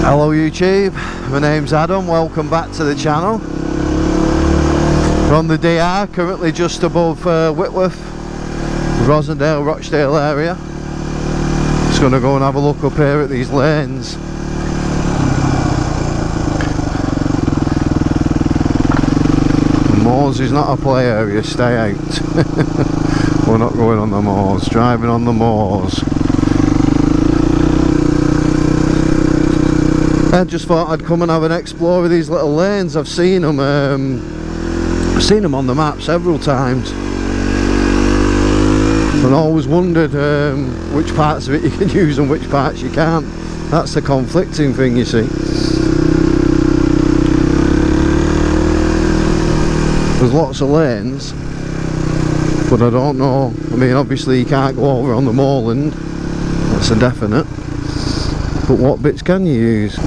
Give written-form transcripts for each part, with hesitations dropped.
Hello YouTube, my name's Adam, welcome back to the channel. We're on the DR, currently just above Whitworth, Rosendale, Rochdale area. Just going to go and have a look up here at these lanes. The moors is not a play area, stay out. We're not going on the moors, driving on the moors. I just thought I'd come and have an explore of these little lanes. I've seen them on the map several times, and I always wondered which parts of it you can use and which parts you can't. That's the conflicting thing, you see. There's lots of lanes, but I don't know. I mean, obviously you can't go over on the moorland, that's a definite, but what bits can you use?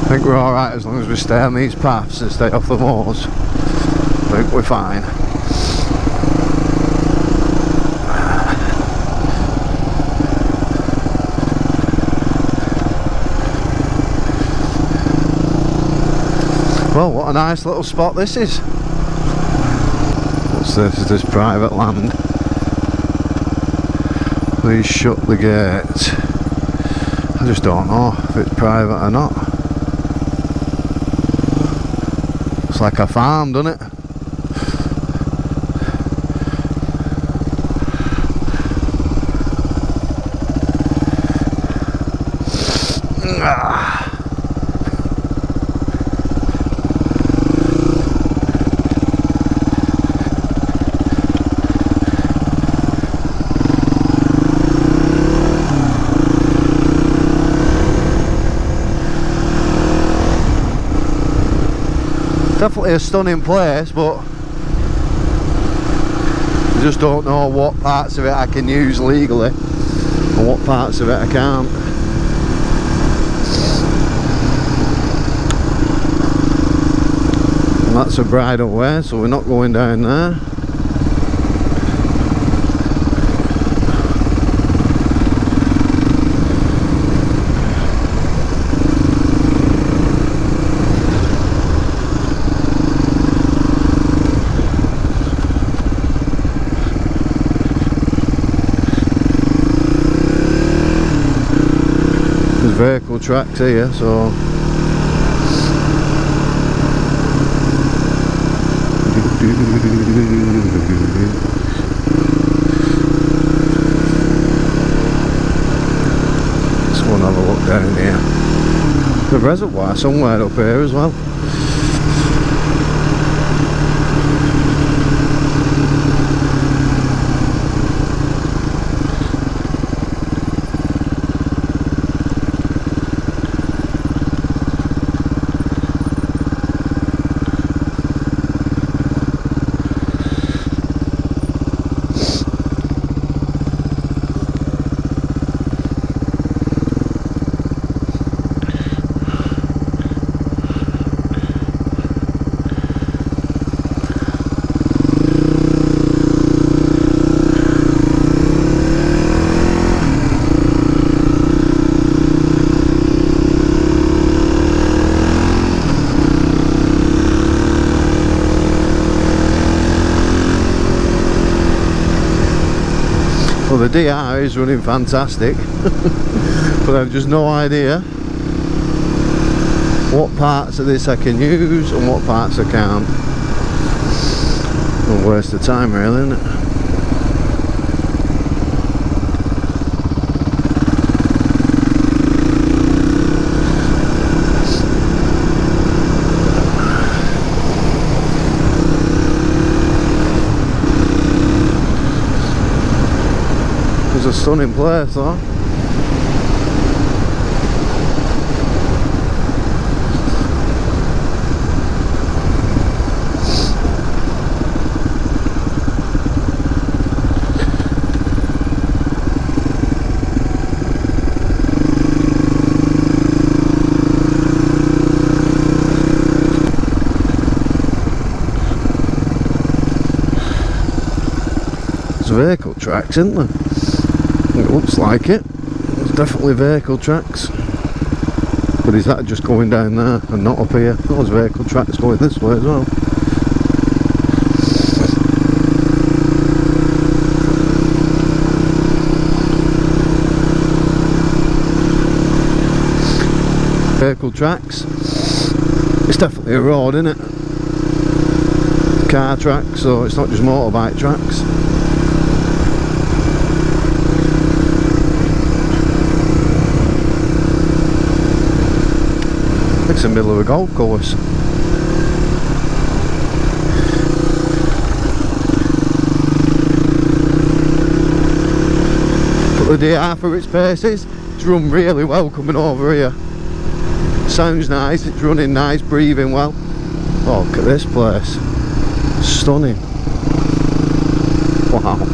I think we're alright as long as we stay on these paths and stay off the moors. I think we're fine. Well, what a nice little spot this is. What's this? Is this private land? Please shut the gate. I just don't know if it's private or not. It's like a farm, doesn't it? Definitely a stunning place, but I just don't know what parts of it I can use legally and what parts of it I can't. And that's a bridle way, so we're not going down there. Vehicle tracks here, so let's go and have a look down here. The reservoir somewhere up here as well. Well, the DR is running fantastic, but I've just no idea what parts of this I can use and what parts I can't. A waste of time really, isn't it? It's a stunning place though. vehicle tracks, isn't there? It looks like it. There's definitely vehicle tracks. But is that just going down there and not up here? There's vehicle tracks going this way as well. Vehicle tracks. It's definitely a road, isn't it? Car tracks, so it's not just motorbike tracks. It's in the middle of a golf course. But the DR for its paces, it's run really well coming over here. Sounds nice, it's running nice, breathing well. Oh, look at this place. Stunning. Wow.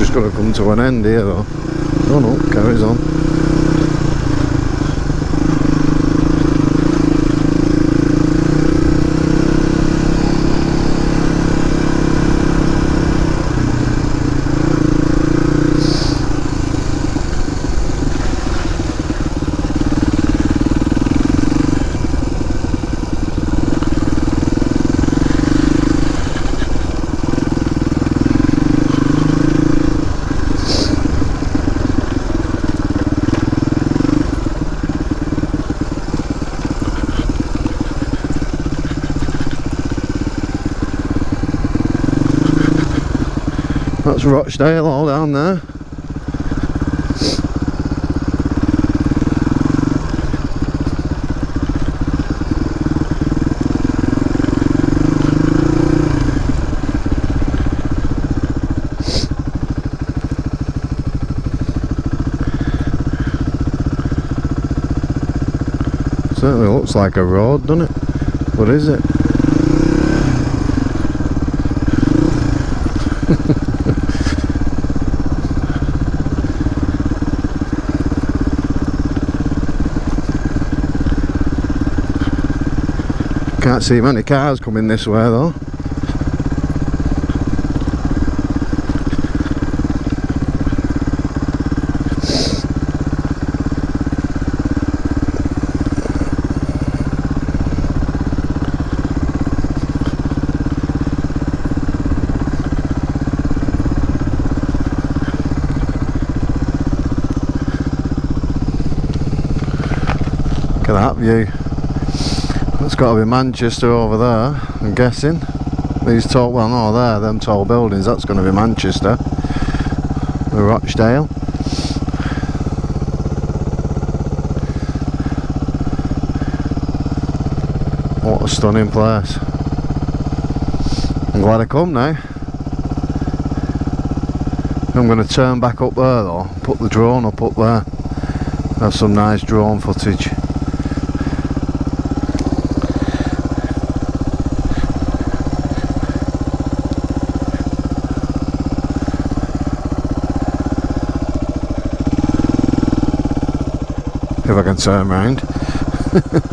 Got to come to an end here though. Oh no, carries on. That's Rochdale all down there. Certainly looks like a road, doesn't it? What is it? Can't see many cars coming this way though. Look at that view. That's got to be Manchester over there, I'm guessing. These tall, well no, there, them tall buildings, that's going to be Manchester. Or Rochdale. What a stunning place. I'm glad I come now. I'm going to turn back up there though, put the drone up there. Have some nice drone footage. If I can turn around,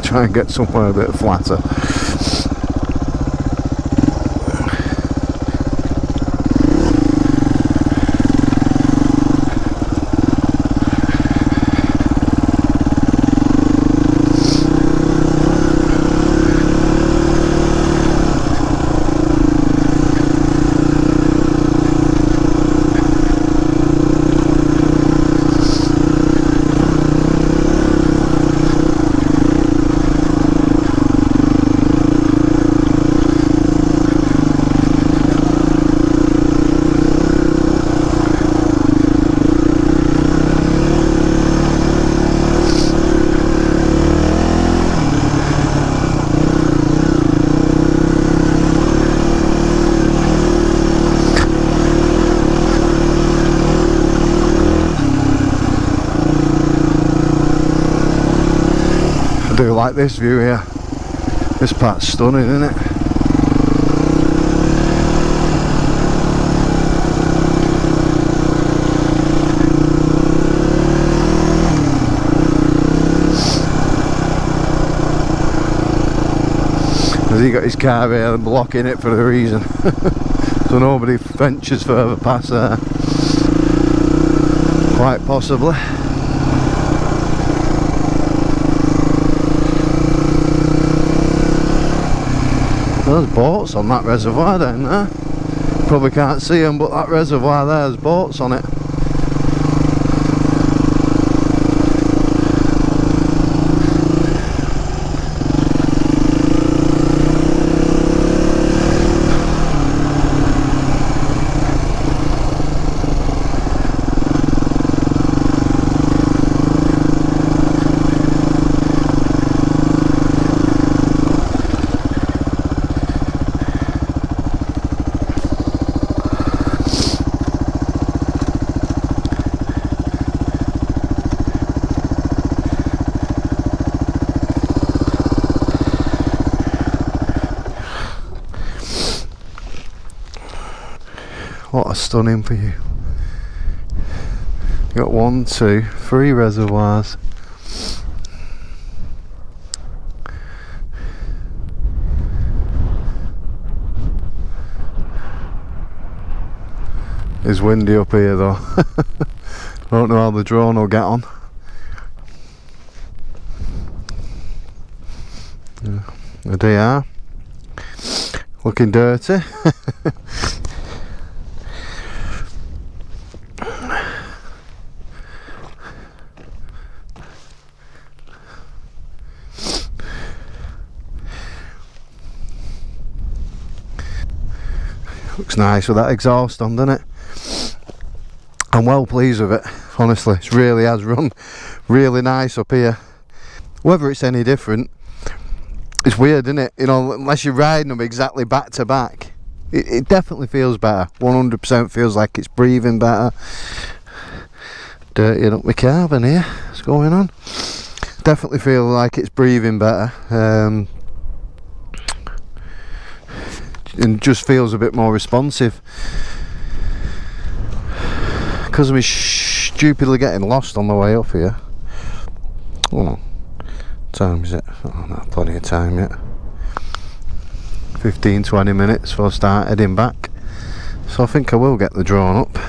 try and get somewhere a bit flatter. I do like this view here. This part's stunning, isn't it? Has he got his car here and blocking it for a reason? So nobody ventures further past there. Quite possibly. There's boats on that reservoir down there. Probably can't see them, but that reservoir there's boats on it. What a stunning view. You got 1, 2, 3 reservoirs. It's windy up here though. Don't know how the drone will get on. Yeah. The DR. Looking dirty. Looks nice with that exhaust on, doesn't it? I'm well pleased with it, honestly. It really has run really nice up here. Whether it's any different, it's weird, isn't it? You know, unless you're riding them exactly back to back, it definitely feels better. 100% feels like it's breathing better. Dirtying up my carbon here. What's going on? Definitely feel like it's breathing better. And just feels a bit more responsive, because I'm stupidly getting lost on the way up here. Oh, what time is it? Oh, not plenty of time yet. 15-20 minutes before I start heading back, so I think I will get the drone up,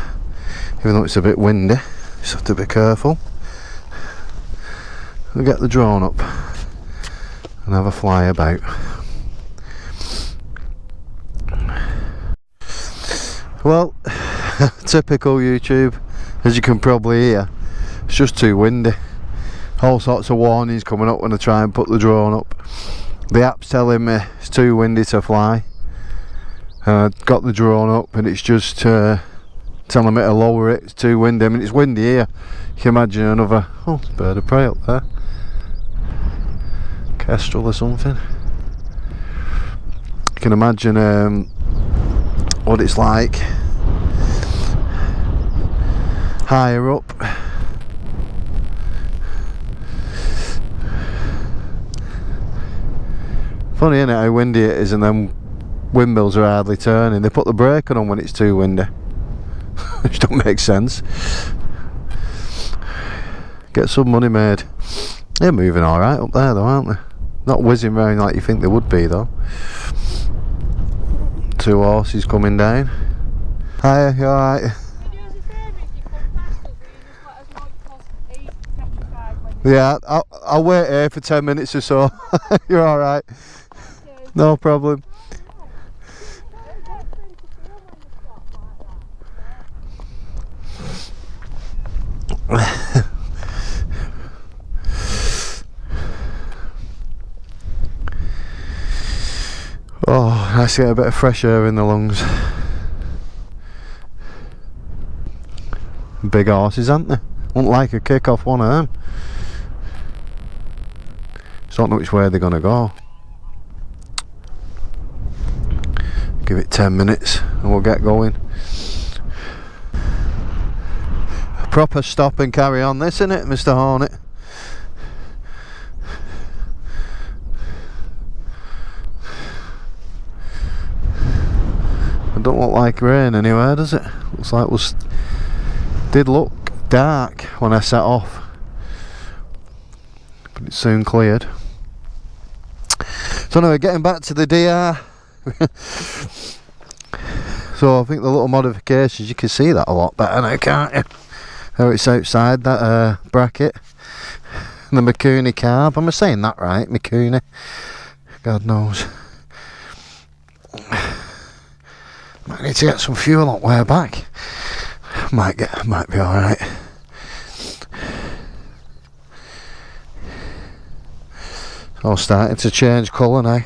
even though it's a bit windy. Just have to be careful. I'll get the drone up and have a fly about. Well, typical YouTube, as you can probably hear, it's just too windy. All sorts of warnings coming up when I try and put the drone up. The app's telling me it's too windy to fly. Got the drone up and it's just telling me to lower it, it's too windy. I mean, it's windy here. You can imagine another, oh, bird of prey up there. Kestrel or something. You can imagine what it's like higher up. Funny, isn't it, how windy it is, and then windmills are hardly turning. They put the brake on when it's too windy. Which don't make sense. Get some money made. They're moving alright up there though, aren't they? Not whizzing round like you think they would be though. 2 horses coming down. Hiya, you alright? Yeah, I'll wait here for 10 minutes or so. You're alright. No problem. Oh, nice to get a bit of fresh air in the lungs. Big horses, aren't they? Wouldn't like a kick off one of them. Just don't know which way they're gonna go. Give it 10 minutes and we'll get going. A proper stop and carry on this, isn't it, Mr. Hornet? don't look like rain anywhere, does it? Looks like it did look dark when I set off, but it soon cleared. So anyway, getting back to the DR. So I think the little modifications, you can see that a lot better now, can't you? How it's outside that bracket. The Mikuni carb. Am I saying that right? Mikuni? God knows. Might need to get some fuel on way back. Might be alright. All starting to change colour now.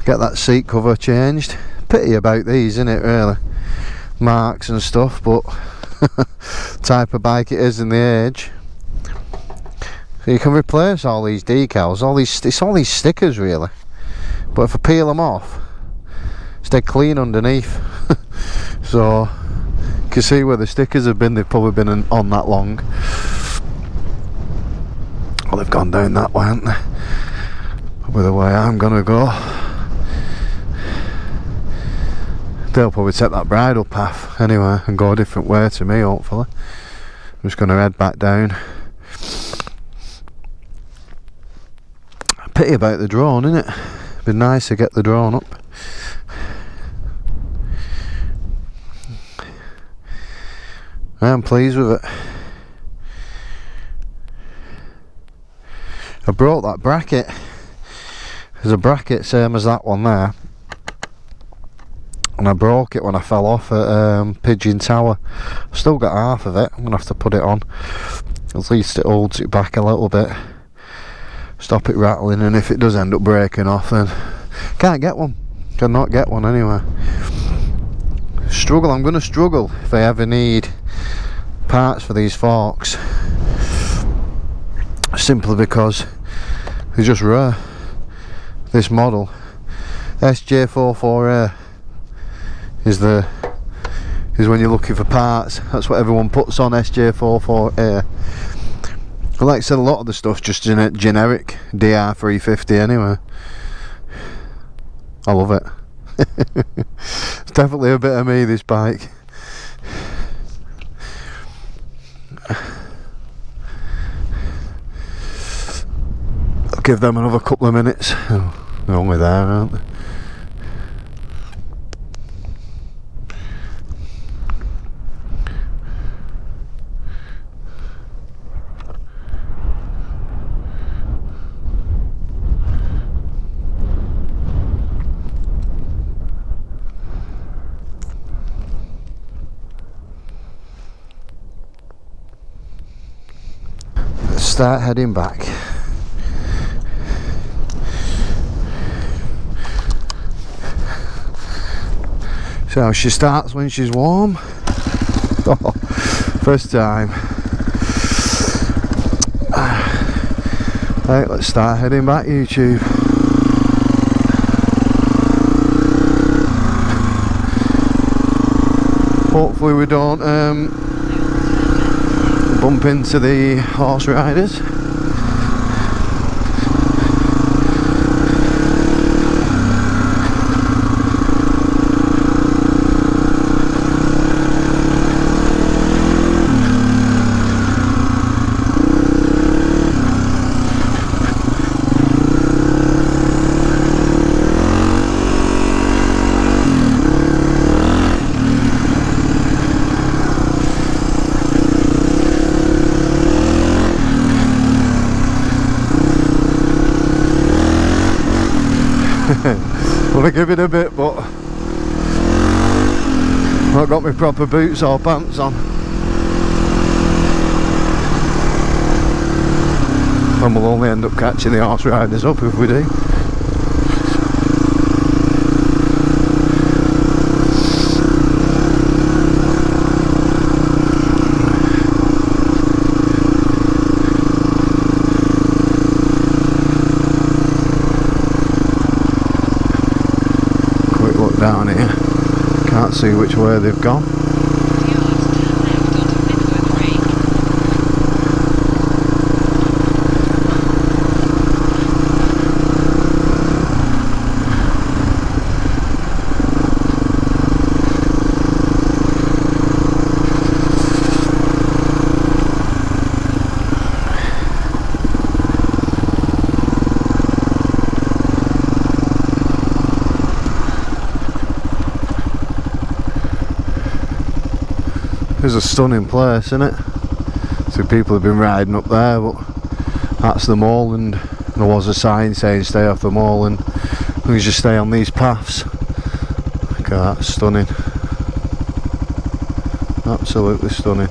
Get that seat cover changed. Pity about these, isn't it, really? Marks and stuff, but type of bike it is in the age. So you can replace all these decals, it's all these stickers really. But if I peel them off, it's dead clean underneath. So you can see where the stickers have been. They've probably been on that long. Well, they've gone down that way, haven't they? Probably the way I'm gonna go. They'll probably take that bridle path anyway and go a different way to me, hopefully. I'm just going to head back down. Pity about the drone, isn't it? It'd be nice to get the drone up. I'm pleased with it. I brought that bracket. There's a bracket same as that one there. And I broke it when I fell off at Pigeon Tower. I've still got half of it. I'm going to have to put it on. At least it holds it back a little bit. Stop it rattling, and if it does end up breaking off, then can't get one. Cannot get one anyway. Struggle. I'm going to struggle if I ever need parts for these forks. Simply because they're just rare. This model, SJ44A. Is when you're looking for parts. That's what everyone puts on SJ44A. Well, like I said, a lot of the stuff's just generic DR350 anyway. I love it. It's definitely a bit of me, this bike. I'll give them another couple of minutes. Oh, they're only there, aren't they? Start heading back. So she starts when she's warm. Oh, first time. Right, let's start heading back, YouTube. Hopefully we don't bump into the horse riders. Want to give it a bit, but I've not got my proper boots or pants on. And we'll only end up catching the horse riders up if we do. Down here, can't see which way they've gone. It's a stunning place, isn't it? So people have been riding up there, but that's the mall, and there was a sign saying stay off the mall and we just stay on these paths. Look at that, stunning. Absolutely stunning.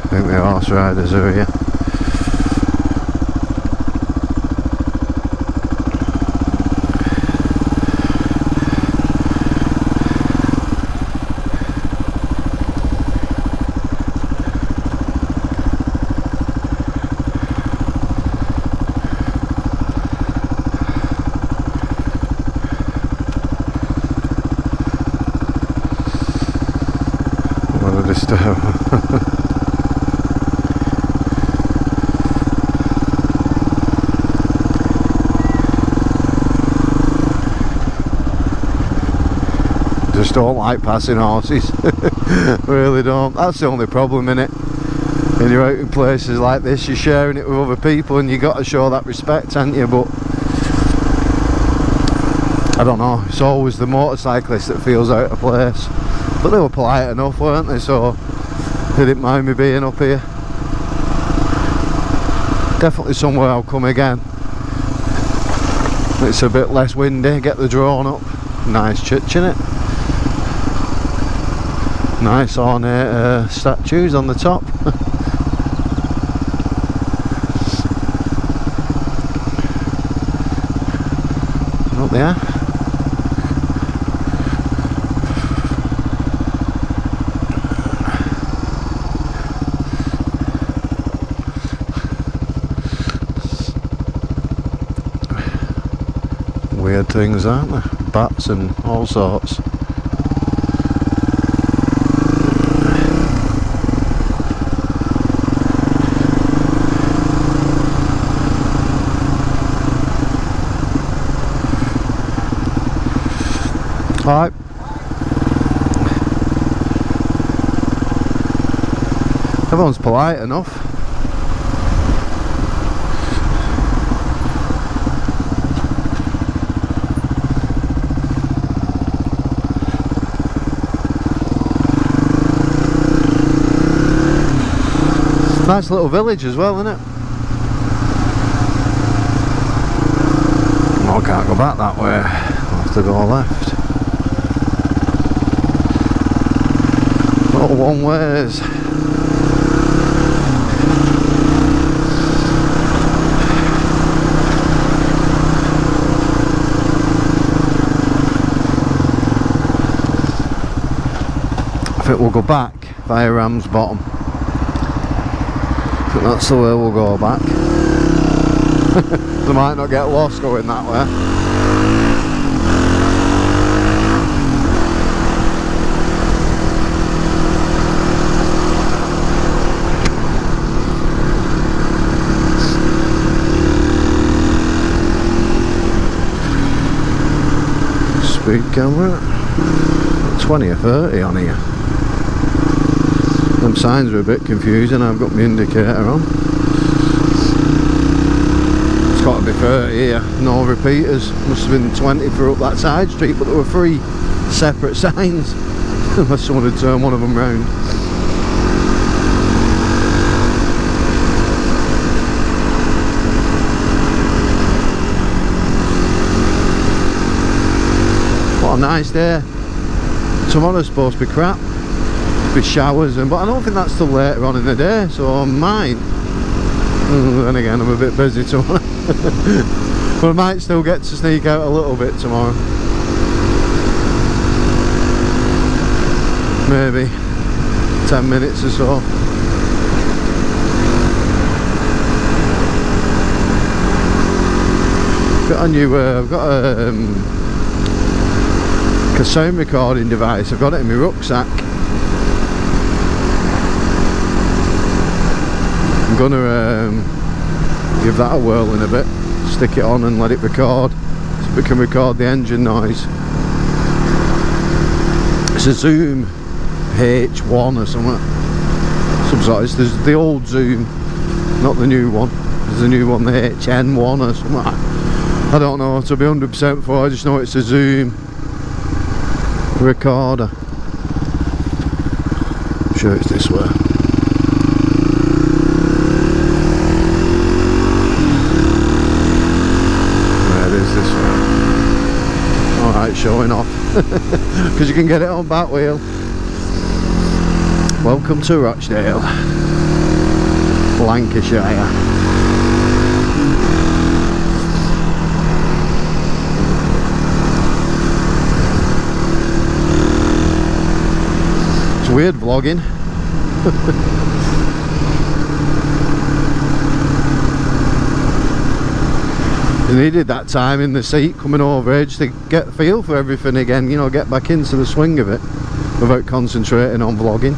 I think the horse riders are here. Just don't like passing horses. Really don't. That's the only problem, innit? When you're out in places like this, you're sharing it with other people and you got to show that respect, haven't you? But I don't know, it's always the motorcyclist that feels out of place. But they were polite enough, weren't they? So they didn't mind me being up here. Definitely somewhere I'll come again. It's a bit less windy, get the drone up. Nice church, innit? Nice ornate statues on the top. Up there. Weird things, aren't there? Bats and all sorts. Right. Everyone's polite enough. Nice little village as well, isn't it? Oh, I can't go back that way. I'll have to go left. All one ways. I think we'll go back via Ram's Bottom. I think that's the way we'll go back. They might not get lost going that way. Speed camera, 20 or 30 on here. Them signs are a bit confusing. I've got my indicator on. It's got to be 30 here, no repeaters. Must have been 20 for up that side street, but there were 3 separate signs. Unless someone had turned one of them round. What a nice day. Tomorrow's supposed to be crap. With showers, but I don't think that's till later on in the day, so I might. Then again, I'm a bit busy tomorrow. But I might still get to sneak out a little bit tomorrow. Maybe 10 minutes or so. I've got a sound recording device. I've got it in my rucksack. I'm gonna give that a whirl in a bit, stick it on and let it record, so it can record the engine noise. It's a Zoom H1 or something, some sort. It's the old Zoom not the new one. There's a new one, the HN1 or something. I don't know, to be 100% for. I just know it's a Zoom recorder. I'm sure it's this way. There it is, this way. Alright, showing off. Because you can get it on back wheel. Welcome to Rochdale, Lancashire. It's weird vlogging. You needed that time in the seat coming over edge to get the feel for everything again, you know, get back into the swing of it without concentrating on vlogging.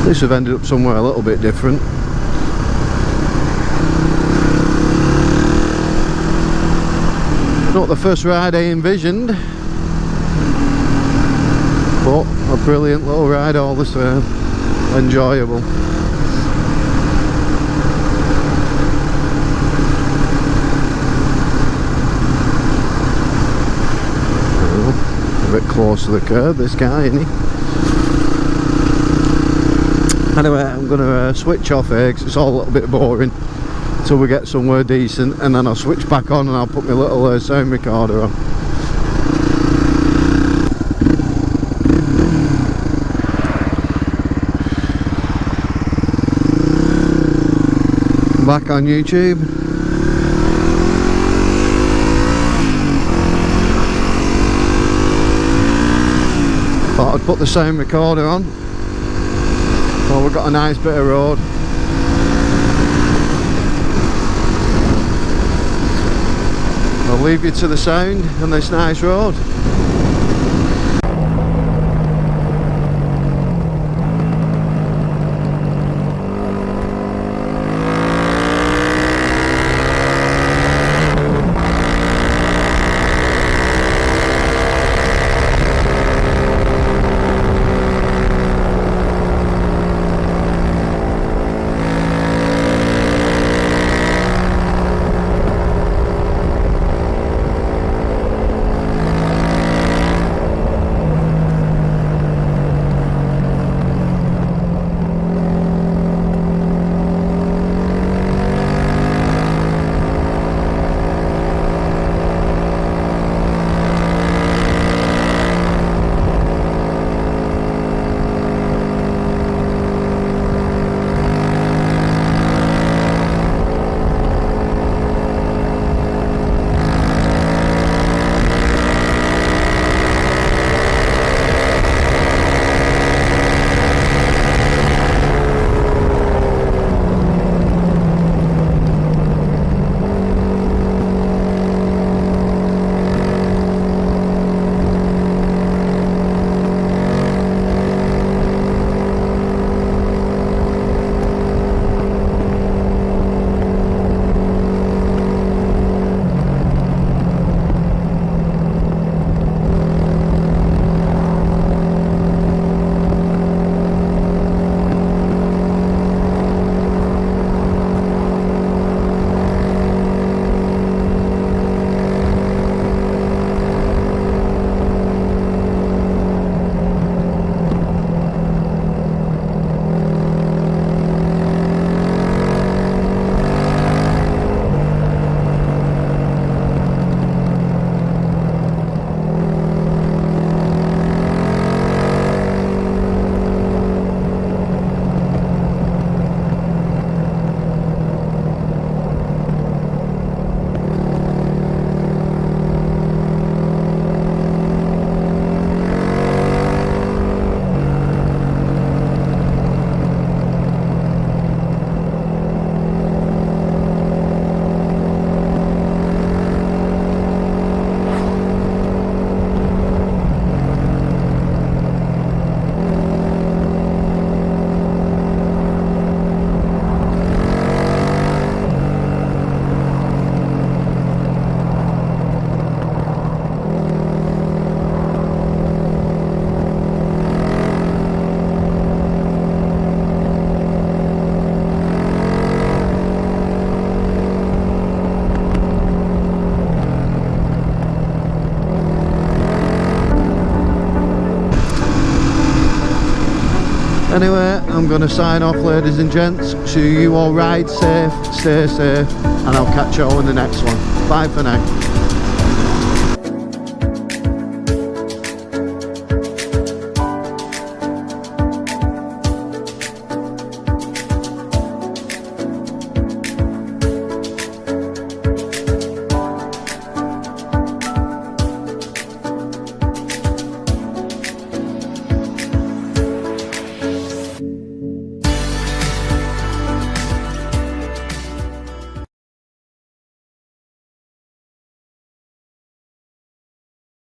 At least we've ended up somewhere a little bit different. Not the first ride I envisioned, but a brilliant little ride all the same. Enjoyable. A bit close to the curb, this guy, isn't he? Anyway, I'm going to switch off here because it's all a little bit boring until we get somewhere decent, and then I'll switch back on and I'll put my little sound recorder on. Back on YouTube. Thought I'd put the sound recorder on. Well, we've got a nice bit of road. I'll leave you to the sound and this nice road. Anyway, I'm going to sign off, ladies and gents. So you all ride safe, stay safe, and I'll catch you all in the next one. Bye for now.